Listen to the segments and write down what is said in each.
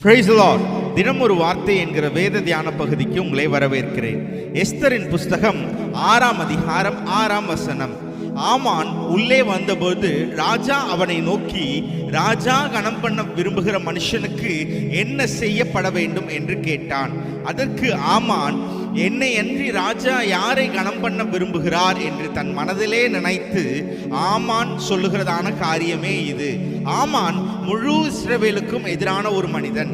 Praise the Lord. தினம் ஒரு வார்த்தை என்கிற வேத தியான பகுதிக்கு உங்களை வரவேற்கிறேன். எஸ்தரின் புஸ்தகம் 6ஆம் அதிகாரம் 6ஆம் வசனம். ஆமான் உள்ளே வந்தபோது ராஜா அவனை நோக்கி, ராஜா கனம் பண்ண விரும்புகிற மனுஷனுக்கு என்ன செய்யப்பட வேண்டும் என்று கேட்டான். அதற்கு ஆமான், என்னை அன்றி ராஜா யாரை கனம் பண்ண விரும்புகிறார் என்று தன் மனதிலே நினைத்து, ஆமான் சொல்லுகிறதான காரியமே இது. ஆமான் முழு இஸ்ரவேலுக்கும் எதிரான ஒரு மனிதன்.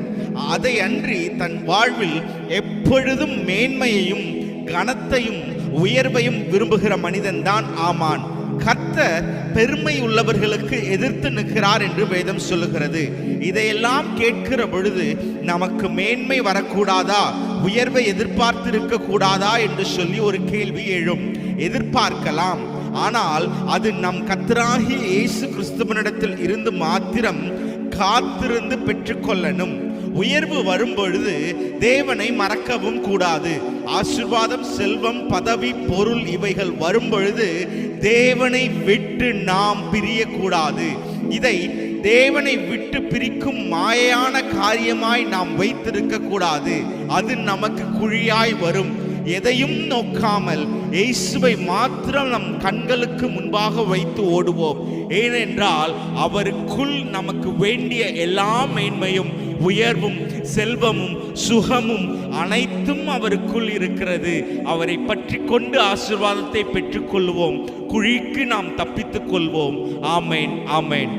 அதை அன்றி தன் வாழ்வில் எப்பொழுதும் மேன்மையையும் கனத்தையும் உயர்வையும் விரும்புகிற மனிதன்தான் ஆமான். கர்த்தர் பெருமை உள்ளவர்களுக்கு எதிர்த்து நிற்கிறார் என்று வேதம் சொல்லுகிறது. இதையெல்லாம் கேட்கிற பொழுது நமக்கு மேன்மை வரக்கூடாதா, உயர்வை எதிர்பார்த்திருக்க கூடாதா என்று சொல்லி ஒரு கேள்வி எழும். எதிர்பார்க்கலாம், ஆனால் அது நம் கர்த்தராகிய இயேசு கிறிஸ்துவினிடத்தில் இருந்து மாத்திரம் காத்திருந்து பெற்றுக்கொள்ளணும். உயர்வு வரும்பொழுது தேவனை மறக்கவும் கூடாது. ஆசீர்வாதம், செல்வம், பதவி, பொருள் இவைகள் வரும்பொழுது தேவனை விட்டு நாம் பிரியக்கூடாது. இதை தேவனை விட்டு பிரிக்கும் மாயான காரியமாய் நாம் வைத்திருக்க கூடாது. அது நமக்கு குழியாய் வரும். எதையும் நோக்காமல் இயேசுவை மாத்திரம் நம் கண்களுக்கு முன்பாக வைத்து ஓடுவோம். ஏனென்றால் அவருக்குள் நமக்கு வேண்டிய எல்லா மேன்மையும், உயர்வும், செல்வமும், சுகமும் அனைத்தும் அவருக்குள் இருக்கிறது. அவரை பற்றி கொண்டு ஆசீர்வாதத்தை பெற்றுக்கொள்வோம். குழிக்கு நாம் தப்பித்துக் கொள்வோம். ஆமேன், ஆமேன்.